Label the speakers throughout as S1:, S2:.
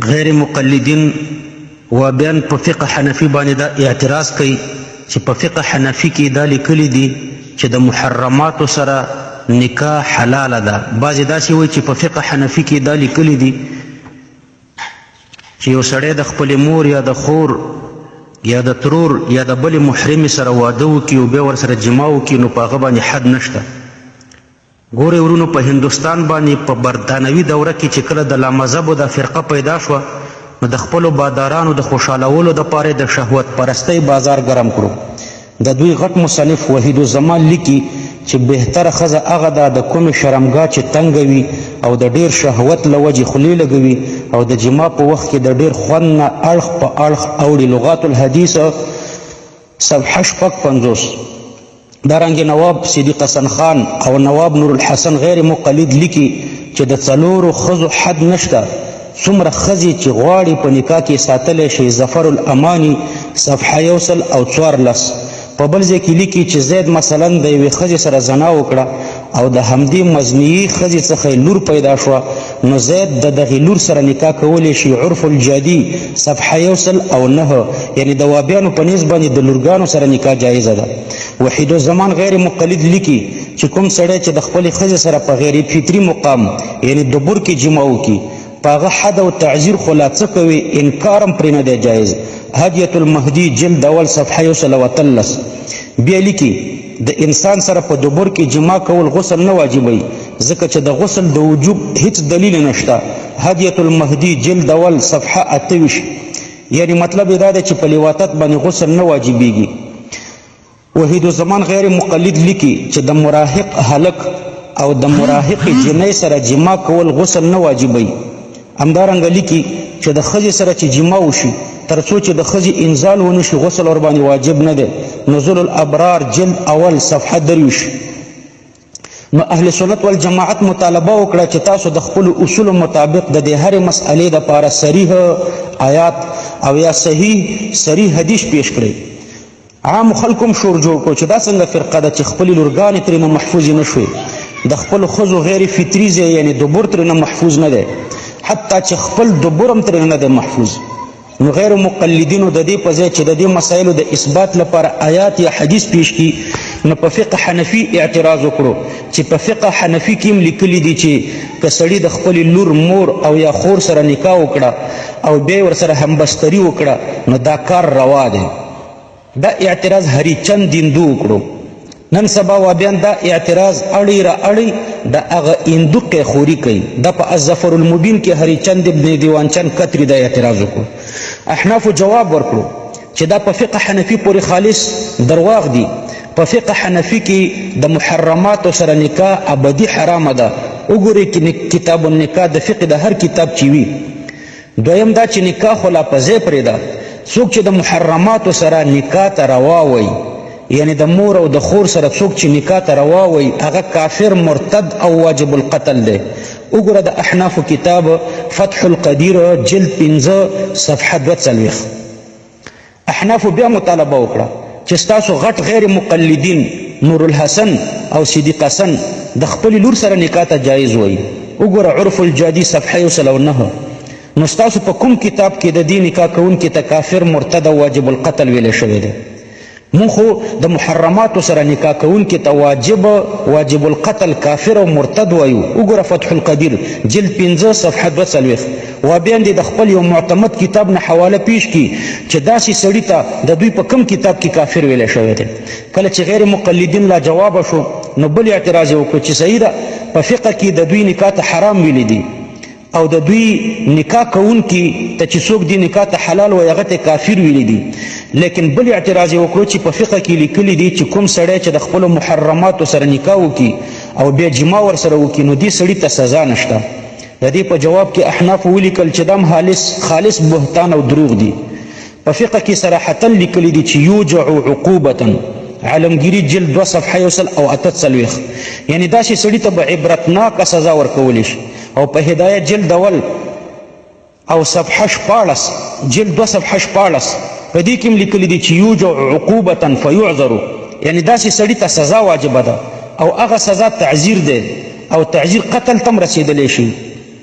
S1: غیر مقلدین وابیان په فقه حنفي باندې دا اعتراض کوي چې په فقه حنفي کې دا لیکلي دي چې د محرماتو سره نکاح حلاله ده. بعضې داسې وایي چې په فقه حنفي کې دا لیکلي دي چې یو سړی د خپلې مور یا د خور یا د ترور یا د بلې محرمې سره واده وکړي او بیا ورسره جما وکړي نو په هغه باندې حد نشته. ګورئ ورونو، په هندوستان باندې په برطانوي دوره کې چې کله د لامذهبو دا فرقه پیدا شوه نو د خپلو بادارانو د خوشحالولو دپاره د شهوت پرستۍ بازار ګرم کړو. د دوی غټ مصنف وحید الزمان لیکي چې بهتره ښځه هغه ده د کومې شرمګاه چې تنګه وي او د ډېر شهوت له وجې خولې لګوي او د جما په وخت کې د ډېر خوند نه اړخ په اړخ اوړي. لغات الحدیث صفحه 55. دارنګې نواب صدیق حسن خان او نواب نور الحسن غیر مقلد لیکي چې د 4 ښځو حد نشته. څومره ښځې چې غواړي په نکاح کې ساتلی شي. ظفر الامانی صفحه 114. په بل ځای کې لیکي چې زید مثلا د یوې ښځې سره زنا وکړه او د همدې مزنیې ښځې څخه یې لور پیدا شوه نو زید د دغې لور سره نکاح کولی شي. عرف الجادي صفحه 109. یعنی د وابیانو په نیز باندې د لورګانو سره نکاح جایزه ده. وحید الزمان غیر مقلد لیکي چې کوم سړی چې د خپلې ښځې سره په غیر فطري مقام یعنی دبر کې جما وکړي په هغه حد او تعزیر خو لا څه کوي انکار هم پرې نه دی جایز. هدیة المهدي جلد اول صفحه 113. بیا لیکي د انسان سره په دبر کې جما کول غسل نه واجبوي ځکه چې د غسل د وجوب هیڅ دلیل نشته. هدیة المهدي جلد اول صفحه 28. یعنی مطلب دا دی چې په لیواتت باندې غسل نه واجبېږي. وحید الزمان غیر مقلد لیکي چې د مراهق هلک او د مراهق جنۍ سره جما کول غسل نه واجبوي. همدارنګه لیکي چې د ښځې سره چې جما وشي تر څو چې د ښځې انزال ونه شي غسل ورباندې واجب نه دی. نزول الابرار جلد اول صفحه 23. نو اهل سنت والجماعت مطالبه وکړه چې تاسو د خپلو اصولو مطابق د دې هرې مسئلې دپاره صریح آیات او یا صریح حدیث پیش کړئ. عام خلکو هم شور جوړ کړو چې دا څنګه فرقه ده چې خپلې لورګانې ترېنه محفوظې نه شوې. د خپلو ښځو غیر فطري ځای یعنې دبر ترېنه محفوظ نه دی، حتی چې خپل دبر هم ترېنه نه دی محفوظ. نو غیر مقلدینو د دې په ځای چې د دې مسایلو د اثبات لپاره آیات یا حدیث پیش کړي نو په فقه حنفي اعتراض وکړو چې په فقه حنفي کې هم لیکلي دي چې که سړي د خپلې لور مور او یا خور سره نکاح وکړه او بیا یې ورسره همبستري وکړه نو دا کار روا دی. دا اعتراض هری چند دیندو وکړو. نن سبا وابیان دا اعتراض اړی را اړی د هغه اندوقې خوري کوي. دا په الظفر المبین کې هری چند ابن دیوانچند کتري دا اعتراض وکړو. احنافو جواب ورکړو چې دا په فقه حنفي پورې خالص درواغ دي. په فقه حنفي کې د محرماتو سره نکاح ابدي حرامه ده. وګورئ کتاب النکاح د فقه د هر کتاب چې وي. دویم دا چې نکاح خو لا په ځای پرېږده. څوک چې د محرماتو سره نکاح ته روا وایي یعنی د مور او د خور سره څوک چې نکاح ته روا وایي هغه کافر مرتد او واجب القتل دی. وګوره د احنافو کتاب فتح القدیر جلد 5 صفحه 42. احنافو بیا مطالبه وکړه چې ستاسو غټ غیر مقلدین نور الحسن او صدیق حسن د خپلې لور سره نکاح ته جایز وایي. وګوره عرف الجادي صفحه 109. نو ستاسو په کوم کتاب کې د دې نکاح کوونکي ته کافر مرتد او واجب القتل ویلی شوی دی؟ مونږ خو د محرماتو سره نکاح کوونکي ته واجب القتل کافر او مرتد وایو. وګوره فتح القدیر جلد 5 صفحه 42. وابیان دې د خپل یو معتمد کتاب نه حواله پیش کړي چې داسې سړي ته د دوی په کوم کتاب کې کافر ویلی شوی دی. کله چې غیر مقلدین لا جواب شو نو بل اعتراض یې وکړو چې صحیح ده په فقه کې د دوی نکاح ته حرام ویلی دي او د دوی نکاح کوونکي ته چې څوک دی نکاح ته حلال وایي هغه ته کافر ویلی دي. لیکن بل اعتراض یې وکړو چې په فقه کې لیکلي دي چې کوم سړی چې د خپلو محرماتو سره نکاح وکړي او بیا جما ورسره وکړي نو دې سړي ته سزا نشته. د دې په جواب کې احنافو ولیکل چې دا خالص بهتان او دروغ دي. په فقه کې صراحتا لیکلي دي چې یوجع عقوبة عالمگیری جلد 2 صفحه 148. یعنی داسې سړي ته به عبرتناکه سزا ورکولی شي. او په هدایت جلد اول او صفحه 14 جلد 2 صفحه 14 په دې کې هم لیکلي دي چې یوجع عقوبة فیعذر. یعنی داسې سړي ته سزا واجبه ده او هغه سزا تعزیر دی او تعزیر قتل تم رسیدلی شي.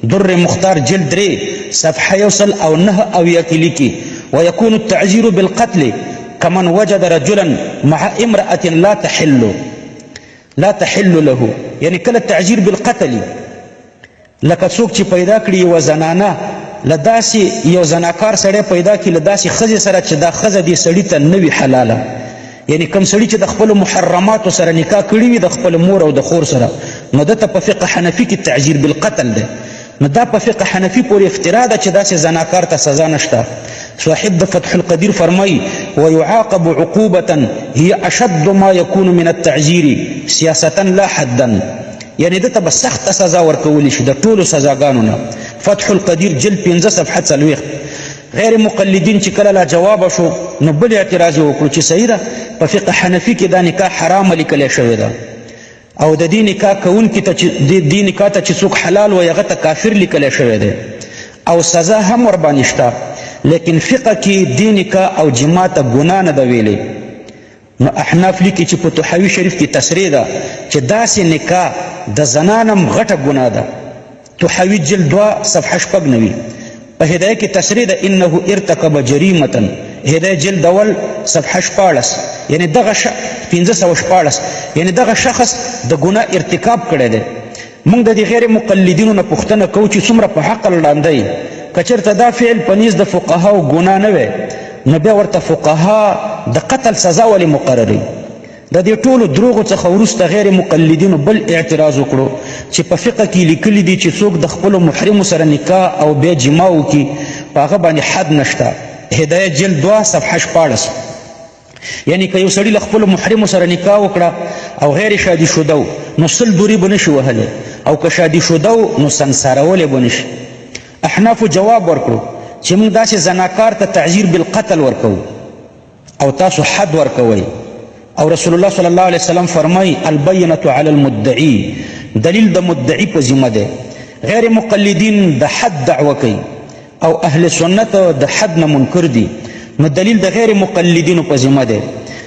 S1: در مختار جلد 3 صفحه 109 کې لیکي ويكون التعزير بالقتل كمن وجد رجلا مع امرأة لا تحل له. یعنی کله تعزیر بالقتل لکه څوک چې پیدا کړي یوه زنانه له داسې یو زناکار سړی پیدا کړي له داسې ښځې سره چې دا ښځه دې سړي ته نه وي حلاله. یعنی کوم سړي چې د خپلو محرماتو سره نکاح کړي وي د خپل مور او د خور سره، نو ده ته په فقه حنفي کې تعزیر بالقتل ده. نو دا په فقه حنفي پورې افترا ده چې داسې زناکار ته سزا نشته. صاحب د فتح القدیر فرمایي ويعاقب عقوبة هي اشد ما يكون من التعزير سیاسة لا حدا. یعنی ده ته به سخته سزا ورکولی شي د ټولو سزاګانو نه. فتح القدیر جلد 15 صفحه 40. غیر مقلدین چې کله لا جواب شو نو بل اعتراض وکړو چې صحیح ده په فقه حنفي کې دا نکاح حرام لیکلی شوی ده او د دې نکاح کوونکي ته چې دې نکاح ته چې څوک حلال وي هغه ته کافر لیکلی شوی دی او سزا هم ورباندې شته. لیکن فقه کې دې نکاح او جما ته ګناه نه ده ویلې. نو احناف لیکي چې په طحاوي شریف کې تصریح ده چې داسې نکاح د زنانم غټه ګناه ده. طحاوي جلد 2 صفحه 90 په هدایه کې تصریح ده انه ارتکب جریمة. هدایه جلد 1 صفحه 14 یعنی دغه 1514 یعنی دغه شخص د ګناه ارتکاب کړی دی. موږ د دې غیر مقلدینو نه پوښتنه کوو چې څومره په حق لاندې که چېرته دا فعل په نزد د فقهاو ګناه نه وی نو بیا ورته فقها د قتل سزا ولې مقرروي؟ د دې ټولو دروغو څخه وروسته غیر مقلدینو بل اعتراض وکړو چې په فقه کې لیکلي دي چې څوک د خپلو محرمو سره نکاح او بیا جما وکړي په هغه باندې حد نشته. هدایه جلد 2 صفحه 14 یعنی که یو سړي له خپلو محرمو سره نکاح وکړه او غیر شادي شده و نو 100 دورې به نشي وهلی او که شادي شده و نو سنګسارولی به نشي. احنافو جواب ورکړو چې موږ داسې زناکار ته تعزیر بالقتل ورکوو او تاسو حد ورکوئ. او رسول الله صلی الله علیه وسلم فرمای البینة علی المدعی، دلیل د مدعی په ذمه ده. غیر مقلدین د حد دعوه کوي او اهل سنت د حد نه منکر دي، نو دلیل د غیر مقلدینو په ذمه ده.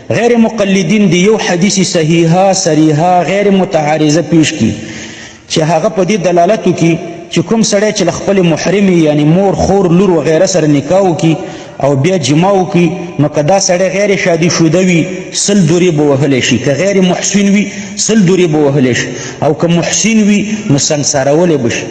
S1: غیر مقلدین دی یو حدیث صحیحه صریحه غیر متعارضه پیش کی چې هغه په دې دلالت وکړي چې کوم سړی چې له خپل محرمې یعنی مور خور لور وغیره سره نکاح وکړي او بیا جما وکړي نو که دا سړی غیر شادي شوده وي 100 دورې به وهلی شي، که غیر محسن وي 100 دورې به وهلی شي او که محسن وي نو سنګسارولی به شي.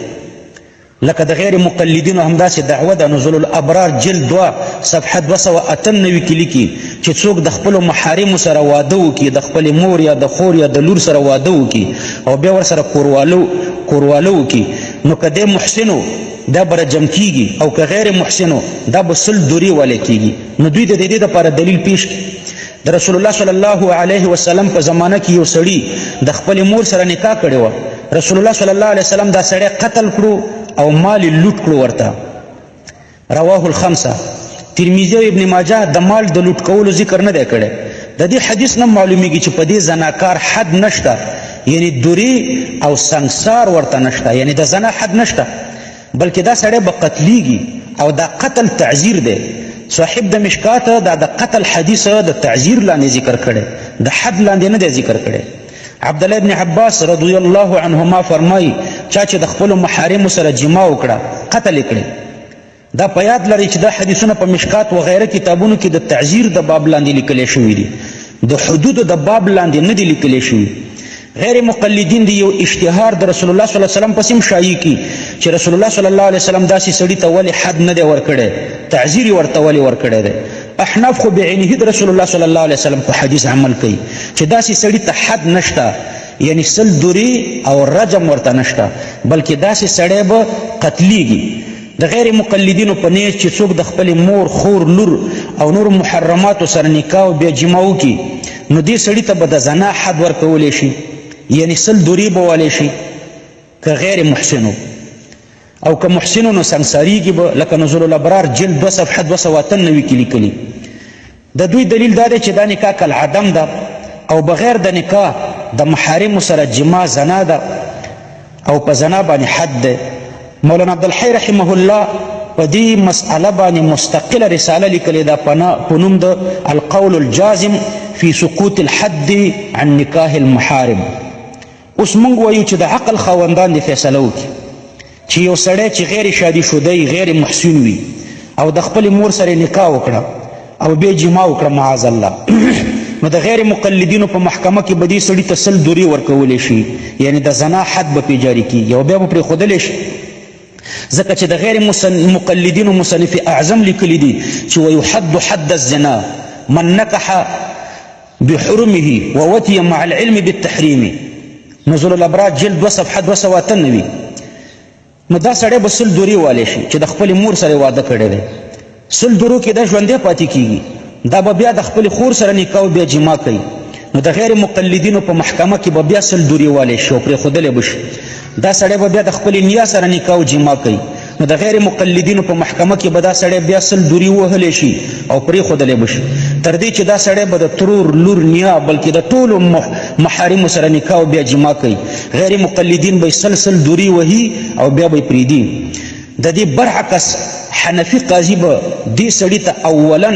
S1: لکه د غیر مقلدینو همداسې دعوه ده. نزول الابرار جلد 2 صفحه 298 کې لیکي چې څوک د خپلو محارمو سره واده وکړي د خپلې مور یا د خور یا د لور سره واده وکړي او بیا ورسره کورواله وکړي نو که دی محسنو دا به رجم کیږي او که غیر محسنو دا به 100 دورې والی کیږي. نو دوی د دې دپاره دلیل پیش کړي. د رسول الله صلی الله علیه وسلم په زمانه کې یو سړي د خپلې مور سره نکاح کړې وه. رسول الله صلی الله علیه وسلم دا سړی قتل کړو او مال لوټ کړو ورته. رواه الخمسه. ترمذی او ابن ماجه د مال د لوټ کولو ذکر نه دی کړی. د دې حدیث نه معلومیږي چې په دې زناکار حد نشته، یعنی دوری او سنگسار ورته نشته، یعنی د زنا حد نشته، بلکې دا سړی به قتلیږي او دا قتل تعزیر دی. صاحب د مشکات دا د قتل حدیث د تعزیر لاندې ذکر کړی، د حد لاندې نه دی ذکر کړی. عبدالله ابن عباس رضی الله عنهما فرمایي چا چې د خپلو محارمو سره جما وکړه قتل یې کړی. دا په یاد لرئ چې دا حدیثونه په مشکات وغیره کتابونو کې د تعزیر د باب لاندې لیکلی شوي دي، د حدودو د باب لاندې نه دي لیکلی شوي. غیر مقلدین دی یو اشتهار د رسول الله صلی الله علیه وسلم پسې هم شایع کی چې رسول الله صلی الله علیه وسلم داسې سړي ته ولې حد نه دی ورکړی، تعزیر یې ورته ولې ورکړی دی. احناف خو بعینه د رسول الله صلی الله علیه وسلم په حدیث عمل کوي چې داسې سړي ته حد نشته، یعنی 100 دورې او رجم ورته نشته، بلکې داسې سړی به قتلیږي. د غیر مقلدینو په نیز چې څوک د خپلې مور خور لور او نور محرماتو سره نکاح او بیا جما وکړي نو دې سړي ته به د زنا حد ورکولی شي، یعنی 100 دورې به والی شي که غیر محسنو، او که محسنو نو سنګساریږي به. لکه نزول الابرار جلد 2 صفحه 298 کې لیکلي. د دوی دلیل دا دی چې دا نکاح کالعدم ده او بغیر د نکاح د محارمو سره جما زنا ده او په زنا باندې حد ده. مولانا عبدالحی رحمه الله په دې مسئله باندې مستقله رساله لیکلې ده په نوم د القول الجازم فی سقوط الحد عن نکاح المحارم. اوس موږ وایو چې د عقل خاوندان دې فیصله وکړي چې یو سړی چې غیر شادي شدی غیر محسن وي او د خپل مور سره نکاح وکړه او بیا جما وکړه معاذ الله نو د غیر مقلدینو په محکمه کې به دې سړي ته 100 دوري ورکولی شي، یعنی د زنا حد به پرې جاري کېږي او بیا به پرېښودلی شي. ځکه چې د غیر مقلدینو مصنف اعظم لیکلی دي چې ویحد حد الزنا من نکح بحرمه ووتی مع العلم بالتحریم. نزول الابراد جلد 2 صفحه 298. نو دا سړی به 100 دوري والی شي چې د خپل مور سره واده کړی دی. 100 دورو کې دا ژوندی پاتې کېږي، دا به بیا د خپل خور سره نکاح بیا جما کوي. نو د غیر مقلدینو په محکمه کې به بیا 100 دوري والی شي او پرېښودلی به شي. دا سړی به بیا د خپل نیا سره نکاح جما کوي. نو د غیر مقلدینو په محکمه کې به دا سړی بیا 100 دوري وهلی شي او پرېښودلی به شي، تر دې چې دا سړی به د ترور لور نیا بلکې د ټولو محارمو سره نکاح بیا جما کوي. غیر مقلدین به 100 دوري وهي او بیا به یې پرېږدي. د دې برعکس حنفي قاضي به دې سړي ته اولا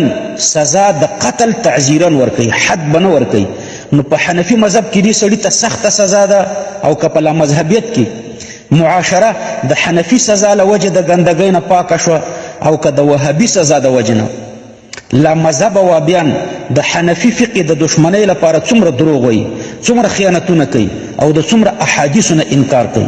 S1: سزا د قتل تعزیرا ورکوي، حد به نه ورکوي. نو په حنفي مذهب کې دې سړي ته سخته سزا ده، او که په لامذهبیت کې معاشره د حنفي سزا له وجې د ګندګۍ نه پاکه شوه، او که د وهابي سزا د وجې نه. لامذهب وابیان د حنفي فقه د دشمنۍ لپاره څومره دروغ وایي، څومره خیانتونه کوي او د څومره احادیثو نه انکار کوي.